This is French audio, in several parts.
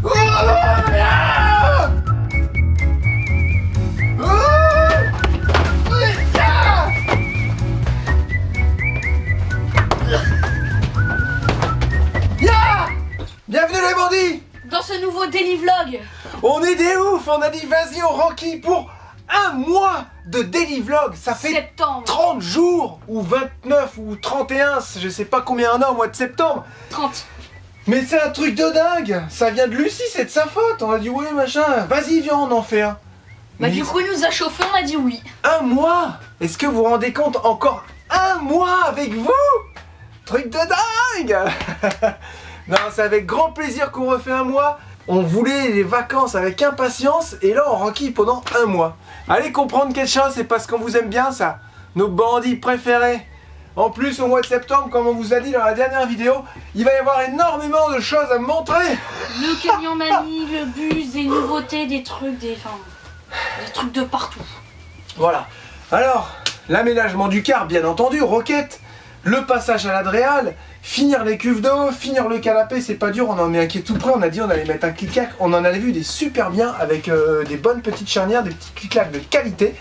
Bienvenue les bandits! Dans ce nouveau daily vlog. On est des oufs, on a dit vas-y on ranquille pour un mois de daily vlog. Ça fait Septembre. 30 jours, ou 29, ou 31, je sais pas combien on a au mois de septembre. 30. Mais c'est un truc de dingue. Ça vient de Lucie, c'est de sa faute. On a dit oui machin, vas-y viens on en fait un. Bah Mais du coup il nous a chauffé, on a dit oui. un mois. Est-ce que vous vous rendez compte, encore un mois avec vous? Truc de dingue. Non, c'est avec grand plaisir qu'on refait un mois. On voulait les vacances avec impatience et là on ranquille pendant un mois. Allez comprendre quelque chose, c'est parce qu'on vous aime bien ça. Nos bandits préférés. En plus au mois de septembre, comme on vous a dit dans la dernière vidéo, il va y avoir énormément de choses à me montrer. Le camion manie, le bus, des nouveautés, des trucs, des trucs de partout. Voilà. Alors, l'aménagement du car, bien entendu, roquette. Le passage à l'Adréal, finir les cuves d'eau, finir le canapé, c'est pas dur, on en met un qui est tout prêt, on a dit on allait mettre un clic-clac, on en avait vu des super bien avec des bonnes petites charnières, des petits clic-clacs de qualité.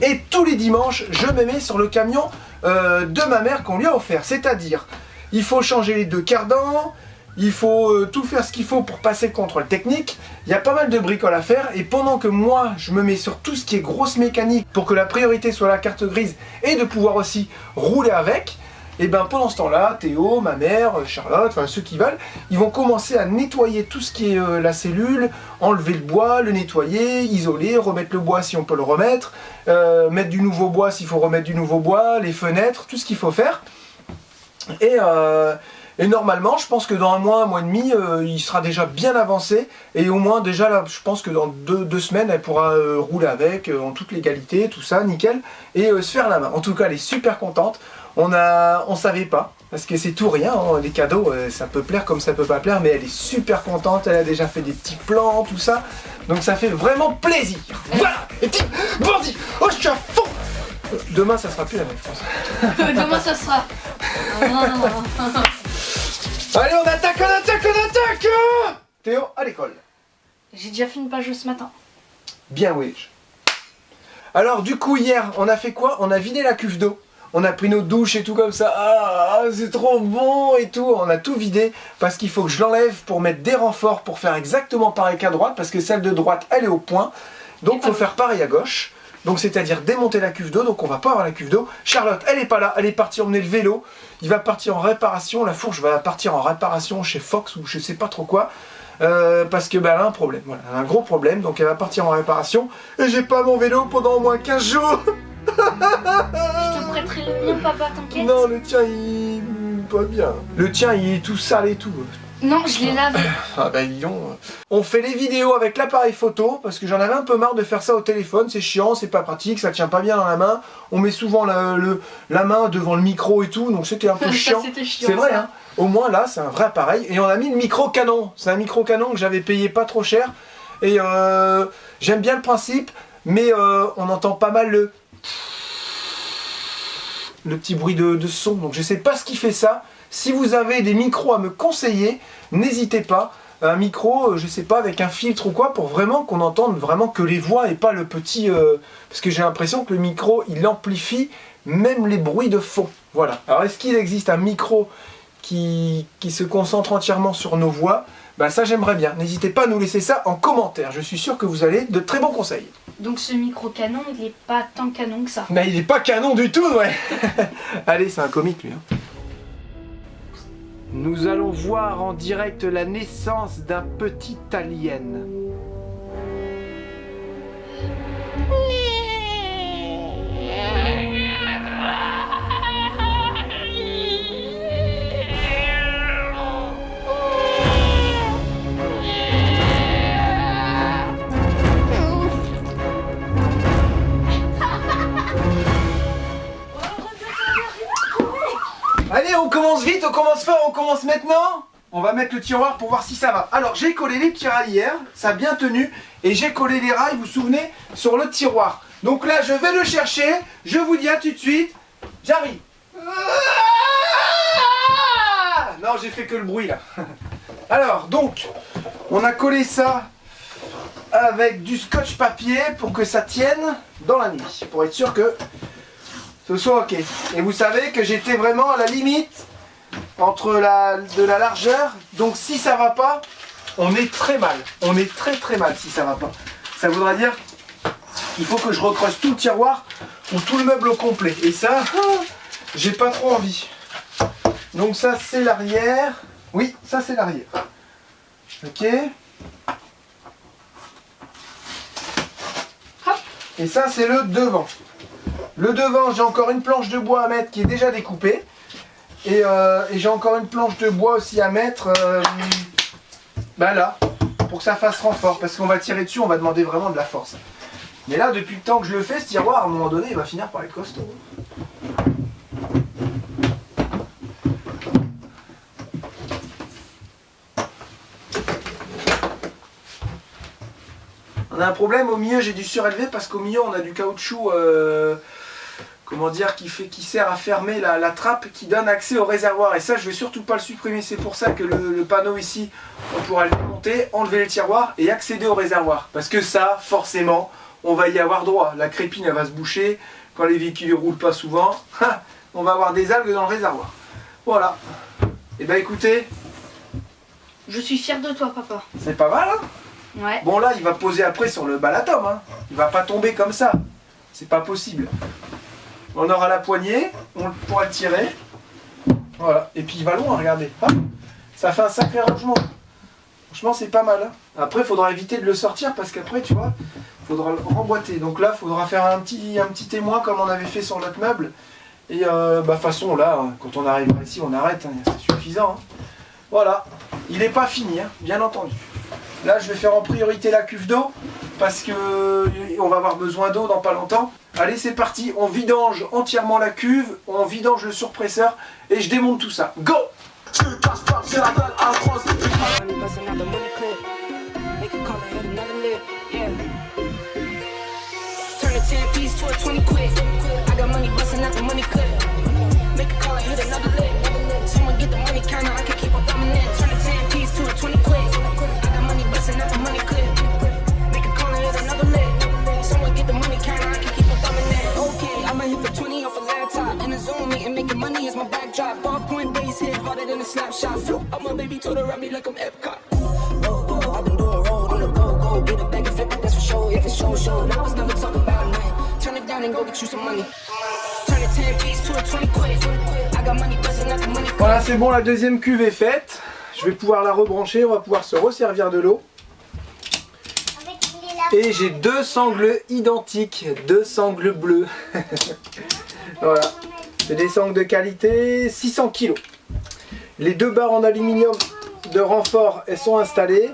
Et tous les dimanches, je me mets sur le camion de ma mère qu'on lui a offert, c'est-à-dire, il faut changer les deux cardans, il faut tout faire ce qu'il faut pour passer le contrôle technique, il y a pas mal de bricoles à faire et pendant que moi je me mets sur tout ce qui est grosse mécanique pour que la priorité soit la carte grise et de pouvoir aussi rouler avec, et bien pendant ce temps-là, Théo, ma mère, Charlotte, enfin ceux qui veulent, ils vont commencer à nettoyer tout ce qui est la cellule, enlever le bois, le nettoyer, isoler, remettre le bois si on peut le remettre, mettre du nouveau bois s'il faut remettre du nouveau bois, les fenêtres, tout ce qu'il faut faire. Et normalement, je pense que dans un mois et demi, il sera déjà bien avancé. Et au moins, déjà, là, je pense que dans deux semaines, elle pourra rouler avec, en toute légalité, tout ça, nickel. Et se faire la main. En tout cas, elle est super contente. On savait pas, parce que c'est tout rien, hein, les cadeaux, ça peut plaire comme ça peut pas plaire. Mais elle est super contente, elle a déjà fait des petits plans, tout ça. Donc ça fait vraiment plaisir. Voilà, les petits bandits. Oh, je suis à fond. Demain, ça sera plus la même, je pense. Demain ça sera. Allez, on attaque, on attaque, on attaque! Théo, à l'école. J'ai déjà fait une page ce matin. Bien, oui. Alors, du coup, hier, on a fait quoi? On a vidé la cuve d'eau. On a pris nos douches et tout comme ça. Ah, c'est trop bon et tout. On a tout vidé parce qu'il faut que je l'enlève pour mettre des renforts pour faire exactement pareil qu'à droite parce que celle de droite, elle est au point. Donc, il faut faire pareil à gauche. Donc c'est-à-dire démonter la cuve d'eau, donc on va pas avoir la cuve d'eau. Charlotte, elle est pas là, elle est partie emmener le vélo. Il va partir en réparation, la fourche va partir en réparation chez Fox ou je sais pas trop quoi. Parce que bah, elle a un problème, voilà, elle a un gros problème, donc elle va partir en réparation. Et j'ai pas mon vélo pendant au moins 15 jours. Je te prêterai le mien, papa, t'inquiète. Non, le tien il... pas bien. Le tien il est tout sale et tout. Non, je l'ai lavé. Ah bah dis donc. On fait les vidéos avec l'appareil photo parce que j'en avais un peu marre de faire ça au téléphone, c'est chiant, c'est pas pratique, ça tient pas bien dans la main. On met souvent la main devant le micro et tout, donc c'était un peu chiant. C'est vrai, hein. Au moins là, c'est un vrai appareil. Et on a mis le micro canon. C'est un micro canon que j'avais payé pas trop cher. Et j'aime bien le principe, mais on entend pas mal le petit bruit de son. Donc je sais pas ce qui fait ça. Si vous avez des micros à me conseiller, n'hésitez pas. Un micro, je sais pas, avec un filtre ou quoi, pour vraiment qu'on entende vraiment que les voix et pas le petit... parce que j'ai l'impression que le micro, il amplifie même les bruits de fond. Voilà. Alors est-ce qu'il existe un micro qui se concentre entièrement sur nos voix? Bah ça j'aimerais bien. N'hésitez pas à nous laisser ça en commentaire. Je suis sûr que vous avez de très bons conseils. Donc ce micro canon, il est pas tant canon que ça. Mais il est pas canon du tout, ouais. Allez, c'est un comique lui. Hein. Nous allons voir en direct la naissance d'un petit alien. Allez, on commence vite, on commence fort, on commence maintenant. On va mettre le tiroir pour voir si ça va. Alors, j'ai collé les petits rails hier, ça a bien tenu. Et j'ai collé les rails, vous vous souvenez, sur le tiroir. Donc là, je vais le chercher. Je vous dis à tout de suite. J'arrive. Non, j'ai fait que le bruit là. Alors, donc, On a collé ça avec du scotch papier pour que ça tienne dans la nuit, pour être sûr que ce soit ok. Et vous savez que j'étais vraiment à la limite entre de la largeur, donc si ça va pas, on est très mal. On est très mal si ça va pas. Ça voudra dire qu'il faut que je recreuse tout le tiroir ou tout le meuble au complet. Et ça, j'ai pas trop envie. Donc ça c'est l'arrière. Oui, ça c'est l'arrière. Ok. Et ça c'est le devant. Le devant, j'ai encore une planche de bois à mettre qui est déjà découpée. Et j'ai encore une planche de bois aussi à mettre là, pour que ça fasse renfort. Parce qu'on va tirer dessus, on va demander vraiment de la force. Mais là, depuis le temps que je le fais, ce tiroir, à un moment donné, il va finir par être costaud. On a un problème au milieu, j'ai dû surélever parce qu'au milieu on a du caoutchouc comment dire, qui sert à fermer la trappe qui donne accès au réservoir. Et ça, je vais surtout pas le supprimer. C'est pour ça que le panneau ici, on pourra le démonter, enlever le tiroir et accéder au réservoir. Parce que ça, forcément, on va y avoir droit. La crépine, elle va se boucher. Quand les véhicules ne roulent pas souvent, on va avoir des algues dans le réservoir. Voilà. Et ben écoutez, Je suis fière de toi, papa. c'est pas mal, hein? Ouais. Bon là, il va poser après sur le balatum, hein. Il va pas tomber comme ça. C'est pas possible. On aura la poignée, on pourra le tirer. Voilà. Et puis il va loin, regardez. Hop. Ça fait un sacré rangement. Franchement, c'est pas mal, hein. Après, il faudra éviter de le sortir parce qu'après, tu vois, il faudra le remboîter. Donc là, il faudra faire un petit témoin comme on avait fait sur notre meuble. Et de toute façon, là, quand on arrivera ici, on arrête. Hein. C'est suffisant. Hein. Voilà. Il n'est pas fini, hein, bien entendu. Là, je vais faire en priorité la cuve d'eau parce que on va avoir besoin d'eau dans pas longtemps. Allez, c'est parti. On vidange entièrement la cuve, on vidange le surpresseur et je démonte tout ça. Go! Snapshot, flow. I'm a baby, told her ride me like I'm Epcot. I've been doing road on the go, get it back and flip it, that's for sure. If it's show, now it's never talking about nothing. Turn it down and go get you some money. Turn it 10 piece to a 20 quid. I got money busting out the money. Voilà, c'est bon, la deuxième cuve est faite. Je vais pouvoir la rebrancher, on va pouvoir se resservir de l'eau. Et j'ai deux sangles identiques, deux sangles bleues. Voilà, c'est des sangles de qualité, 600 kg. Les deux barres en aluminium de renfort, elles sont installées.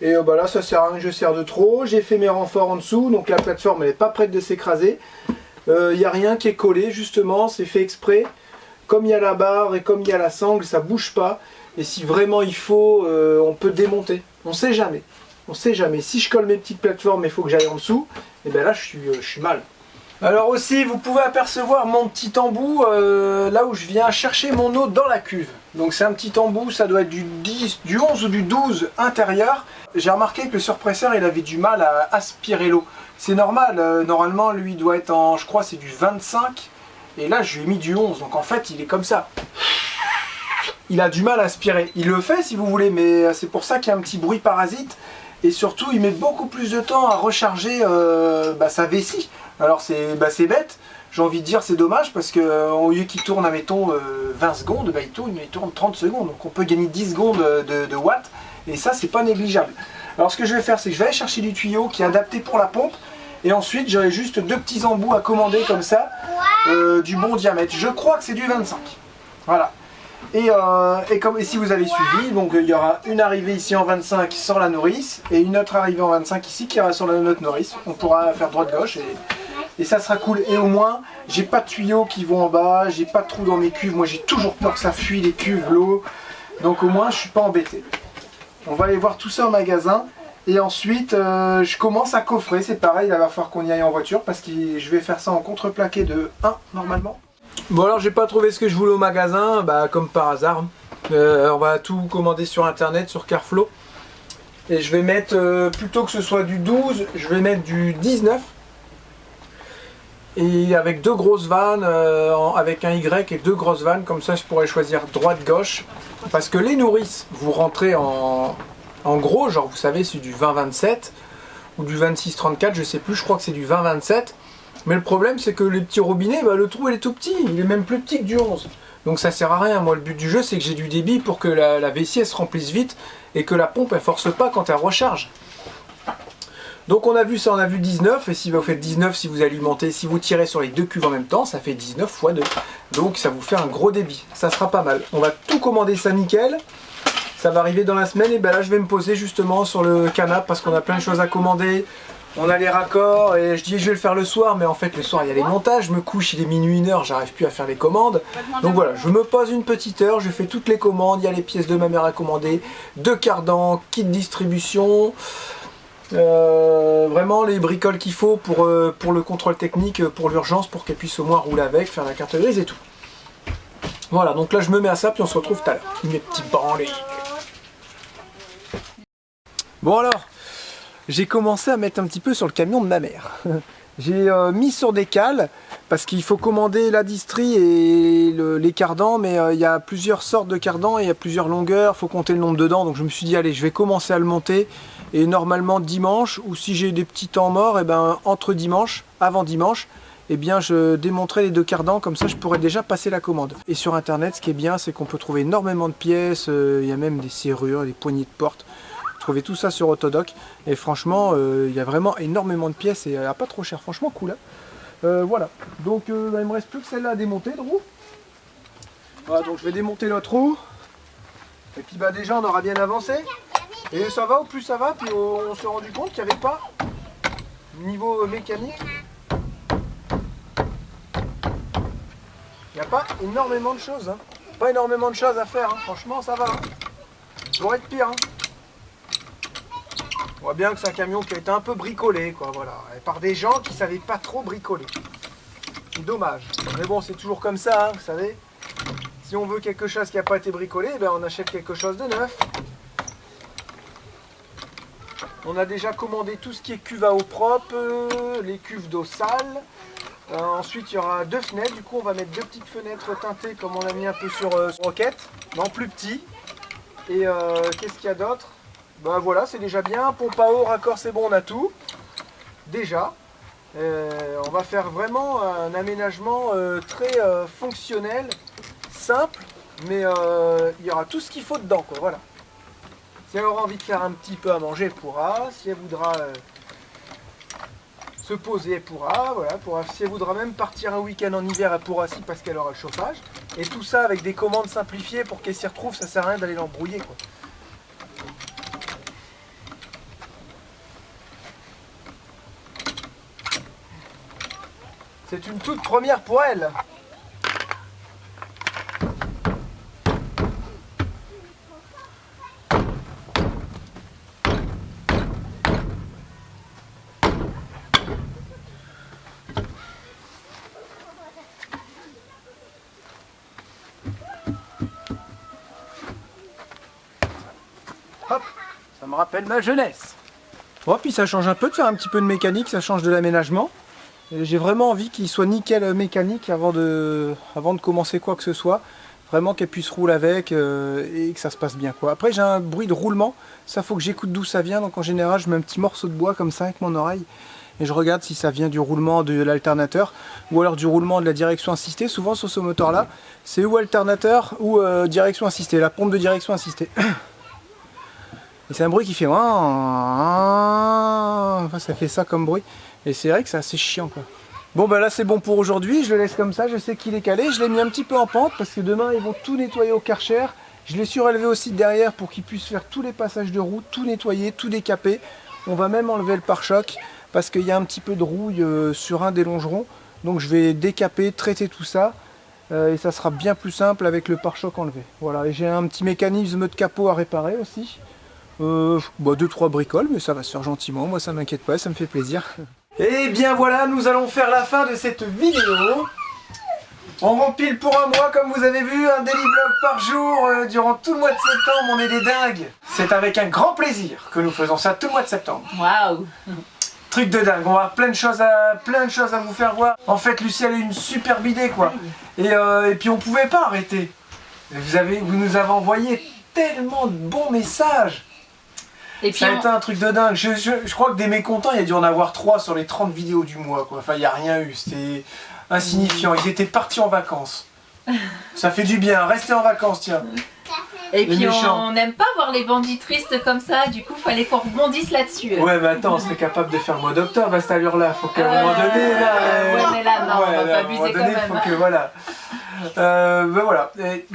Et là, ça sert à rien que je serre de trop. J'ai fait mes renforts en dessous, donc la plateforme elle n'est pas prête de s'écraser. Il n'y a rien qui est collé, justement, c'est fait exprès. Comme il y a la barre et comme il y a la sangle, ça bouge pas. Et si vraiment il faut, on peut démonter. On sait jamais. On sait jamais. Si je colle mes petites plateformes, il faut que j'aille en dessous. Et bien là, je suis mal. Alors aussi, vous pouvez apercevoir mon petit embout là où je viens chercher mon eau dans la cuve. Donc c'est un petit embout, ça doit être du 10, du 11 ou du 12 intérieur. J'ai remarqué que le surpresseur, il avait du mal à aspirer l'eau. C'est normal, normalement lui il doit être en, je crois c'est du 25. Et là je lui ai mis du 11, donc en fait il est comme ça. Il a du mal à aspirer. Il le fait si vous voulez, mais c'est pour ça qu'il y a un petit bruit parasite. Et surtout il met beaucoup plus de temps à recharger sa vessie. Alors c'est bête, j'ai envie de dire c'est dommage parce qu'au lieu qu'il tourne admettons 20 secondes, il tourne 30 secondes. Donc on peut gagner 10 secondes de watts et ça c'est pas négligeable. Alors ce que je vais faire c'est que je vais aller chercher du tuyau qui est adapté pour la pompe et ensuite j'aurai juste deux petits embouts à commander comme ça du bon diamètre. Je crois que c'est du 25. Voilà. Et si vous avez suivi, donc il y aura une arrivée ici en 25 sur la nourrice et une autre arrivée en 25 ici qui ira sur notre nourrice. On pourra faire droite-gauche et ça sera cool. Et au moins, j'ai pas de tuyaux qui vont en bas, j'ai pas de trous dans mes cuves. Moi j'ai toujours peur que ça fuit les cuves, l'eau. Donc au moins je suis pas embêté. On va aller voir tout ça au magasin. Et ensuite, je commence à coffrer. C'est pareil, il va falloir qu'on y aille en voiture parce que je vais faire ça en contreplaqué de 1 normalement. Bon alors j'ai pas trouvé ce que je voulais au magasin, comme par hasard. On va tout commander sur internet, sur Carflow. Et je vais mettre, plutôt que ce soit du 12, je vais mettre du 19. Et avec deux grosses vannes, avec un Y et deux grosses vannes, comme ça je pourrais choisir droite-gauche. Parce que les nourrices, vous rentrez en gros, genre vous savez c'est du 20-27 ou du 26-34, je sais plus, je crois que c'est du 20-27. Mais le problème c'est que les petits robinets, bah, le trou il est tout petit, il est même plus petit que du 11. Donc ça sert à rien, moi le but du jeu c'est que j'ai du débit pour que la vessie elle se remplisse vite et que la pompe elle force pas quand elle recharge. Donc on a vu ça, on a vu 19, et si vous faites 19, si vous alimentez, si vous tirez sur les deux cuves en même temps, ça fait 19 x 2. Donc ça vous fait un gros débit, ça sera pas mal. On va tout commander ça nickel, ça va arriver dans la semaine, et ben là je vais me poser justement sur le canapé parce qu'on a plein de choses à commander. On a les raccords, et je dis je vais le faire le soir, mais en fait le soir il y a les montages, je me couche, il est minuit 1h, j'arrive plus à faire les commandes. Donc voilà, je me pose une petite heure, je fais toutes les commandes, il y a les pièces de ma mère à commander, 2 cardans, kit distribution... vraiment les bricoles qu'il faut pour le contrôle technique, pour l'urgence, pour qu'elle puisse au moins rouler avec, faire la carte grise et tout. Voilà, donc là je me mets à ça, puis on se retrouve tout à l'heure. Mes petits branlés. Bon alors, j'ai commencé à mettre un petit peu sur le camion de ma mère. J'ai mis sur des cales, parce qu'il faut commander la distrie et les cardans, mais il y a plusieurs sortes de cardans et il y a plusieurs longueurs, il faut compter le nombre de dents, donc je me suis dit allez je vais commencer à le monter, et normalement dimanche, ou si j'ai des petits temps morts, et ben entre dimanche, avant dimanche, et bien je démonterai les 2 cardans, comme ça je pourrais déjà passer la commande. Et sur internet ce qui est bien c'est qu'on peut trouver énormément de pièces, il y a même des serrures, des poignées de porte. Trouvez tout ça sur Autodoc et franchement il y a vraiment énormément de pièces et pas trop cher, franchement cool hein. Voilà, donc il me reste plus que celle-là à démonter, de roue. Voilà, donc je vais démonter l'autre roue et puis bah déjà on aura bien avancé et ça va, au plus ça va, puis on s'est rendu compte qu'il n'y avait pas niveau mécanique, il n'y a pas énormément de choses hein. Pas énormément de choses à faire hein. Franchement ça va hein. Ça pourrait être pire hein. On voit bien que c'est un camion qui a été un peu bricolé, quoi, voilà, et par des gens qui savaient pas trop bricoler. C'est dommage. Mais bon, c'est toujours comme ça, hein, vous savez. Si on veut quelque chose qui n'a pas été bricolé, ben on achète quelque chose de neuf. On a déjà commandé tout ce qui est cuve à eau propre, les cuves d'eau sale. Ensuite, il y aura 2 fenêtres. Du coup, on va mettre 2 petites fenêtres teintées, comme on a mis un peu sur Rocket, non plus petit. Et qu'est-ce qu'il y a d'autre? Ben voilà, c'est déjà bien, pompe à eau, raccord, c'est bon, on a tout. Déjà, on va faire vraiment un aménagement très fonctionnel, simple, mais il y aura tout ce qu'il faut dedans, quoi, voilà. Si elle aura envie de faire un petit peu à manger, elle pourra. Si elle voudra se poser, elle pourra. Voilà, si elle voudra même partir un week-end en hiver, elle pourra aussi parce qu'elle aura le chauffage. Et tout ça avec des commandes simplifiées pour qu'elle s'y retrouve, ça sert à rien d'aller l'embrouiller, quoi. C'est une toute première pour elle. Hop, ça me rappelle ma jeunesse. Oh, puis ça change un peu de faire un petit peu de mécanique, ça change de l'aménagement. J'ai vraiment envie qu'il soit nickel mécanique avant de commencer quoi que ce soit. Vraiment qu'elle puisse rouler avec et que ça se passe bien, quoi. Après j'ai un bruit de roulement, ça faut que j'écoute d'où ça vient. Donc en général je mets un petit morceau de bois comme ça avec mon oreille. Et je regarde si ça vient du roulement de l'alternateur ou alors du roulement de la direction assistée. Souvent sur ce moteur là, c'est ou alternateur ou direction assistée, la pompe de direction assistée. Et c'est un bruit qui fait... Enfin, ça fait ça comme bruit. Et c'est vrai que c'est assez chiant, quoi. Bon bah là c'est bon pour aujourd'hui, je le laisse comme ça, je sais qu'il est calé. Je l'ai mis un petit peu en pente parce que demain ils vont tout nettoyer au Karcher. Je l'ai surélevé aussi derrière pour qu'ils puissent faire tous les passages de roue, tout nettoyer, tout décaper. On va même enlever le pare-choc parce qu'il y a un petit peu de rouille sur un des longerons. Donc je vais décaper, traiter tout ça. Et ça sera bien plus simple avec le pare-choc enlevé. Voilà, et j'ai un petit mécanisme de capot à réparer aussi. 2-3 bricoles, mais ça va se faire gentiment, moi ça m'inquiète pas, ça me fait plaisir. Et bien voilà, nous allons faire la fin de cette vidéo. On rempile pour un mois, comme vous avez vu, un daily vlog par jour durant tout le mois de septembre. On est des dingues. C'est avec un grand plaisir que nous faisons ça tout le mois de septembre. Waouh. Truc de dingue. On va avoir plein de choses à vous faire voir. En fait, Lucie, elle a eu une superbe idée, quoi. Et puis on pouvait pas arrêter. Vous nous avez envoyé tellement de bons messages. Et puis Ça a été un truc de dingue. Je crois que des mécontents, il y a dû en avoir 3 sur les 30 vidéos du mois, quoi. Enfin, il n'y a rien eu. C'était insignifiant. Ils étaient partis en vacances. Ça fait du bien. Restez en vacances, tiens. Et Les puis méchants. on n'aime pas voir les bandits tristes comme ça, du coup fallait qu'on rebondisse là-dessus. Ouais, mais attends, on serait capable de faire le mois d'octobre à cette allure-là. Faut qu'à un moment donné, là. ouais, mais là, non, on va là, pas à un moment abuser quand donné, même. faut que, voilà. Ben voilà. Et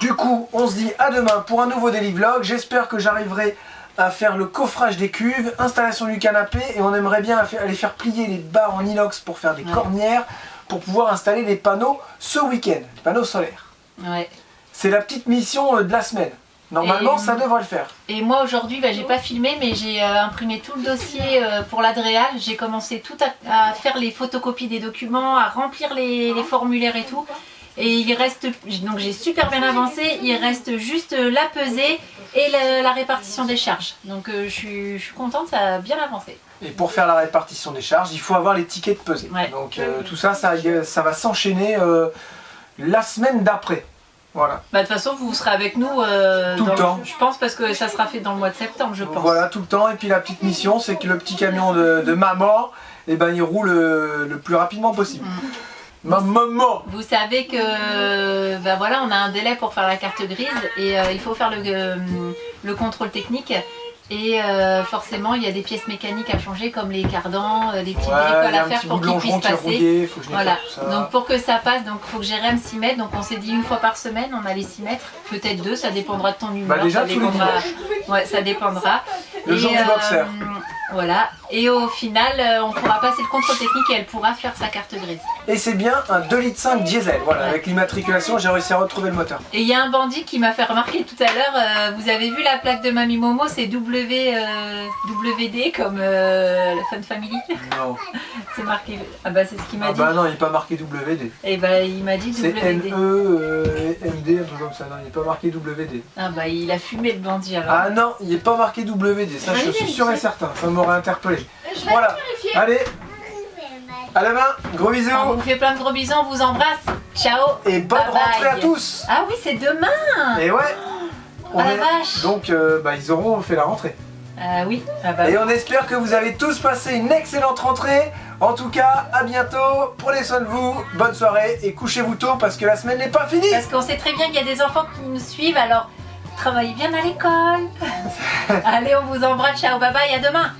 du coup, on se dit à demain pour un nouveau daily vlog. J'espère que j'arriverai à faire le coffrage des cuves, installation du canapé, et on aimerait bien aller faire plier les barres en inox pour faire des cornières, pour pouvoir installer les panneaux ce week-end, les panneaux solaires. Ouais. C'est la petite mission de la semaine. Normalement, ça devrait le faire. Et moi aujourd'hui, j'ai pas filmé, mais j'ai imprimé tout le dossier pour l'Adréal. J'ai commencé tout à faire les photocopies des documents, à remplir les formulaires et tout. Et il reste, donc j'ai super bien avancé, il reste juste la pesée et la répartition des charges. Donc je suis contente, ça a bien avancé. Et pour faire la répartition des charges, il faut avoir les tickets de pesée. Ouais. Donc tout ça, ça va s'enchaîner la semaine d'après. Voilà. Bah, de toute façon, vous serez avec nous Tout le temps. Je pense parce que ça sera fait dans le mois de septembre, je pense. Voilà, tout le temps. Et puis la petite mission, c'est que le petit camion de maman, eh ben, il roule le plus rapidement possible. Ma maman! Vous savez que bah voilà, on a un délai pour faire la carte grise et il faut faire le contrôle technique. Et forcément, il y a des pièces mécaniques à changer comme les cardans, des petites bricoles à faire pour qu'ils puissent passer. Faut que je Voilà, nettoie tout ça. donc pour que ça passe, donc il faut que Jérém s'y mette. Donc on s'est dit une fois par semaine, on allait s'y mettre, peut-être 2, ça dépendra de ton humeur. Bah, déjà, ça tous les dépendra. dimanches. Ouais, ça dépendra. Le jour du boxeur. Voilà, et au final, on pourra passer le contrôle technique et elle pourra faire sa carte grise. Et c'est bien un 2,5 litres diesel. Voilà, Ouais. avec l'immatriculation, j'ai réussi à retrouver le moteur. Et il y a un bandit qui m'a fait remarquer tout à l'heure, vous avez vu la plaque de Mamie Momo, c'est WD comme la Fun Family. Non. C'est marqué. Ah bah c'est ce qu'il m'a Ah dit. bah non, il n'est pas marqué WD. Et bah il m'a dit C'est WD. NE, MD, un truc comme ça. Non, il n'est pas marqué WD. Ah bah il a fumé le bandit alors. Ah non, il n'est pas marqué WD. Ça, je suis sûr et certain. Ça m'aurait interpellé. Voilà. Allez. À demain. Gros bisous. On vous fait plein de gros bisous, on vous embrasse. Ciao. Et bonne Bye bye. rentrée à tous. Ah oui, c'est demain. Et ouais. Ah la vache. Donc, bah, ils auront fait la rentrée. Oui. Ah bah Et on espère que vous avez tous passé une excellente rentrée. En tout cas, à bientôt. Prenez soin de vous. Bonne soirée et couchez-vous tôt parce que la semaine n'est pas finie. parce qu'on sait très bien qu'il y a des enfants qui nous suivent, alors travaillez bien à l'école. Allez, on vous embrasse. Ciao, bye bye, à demain.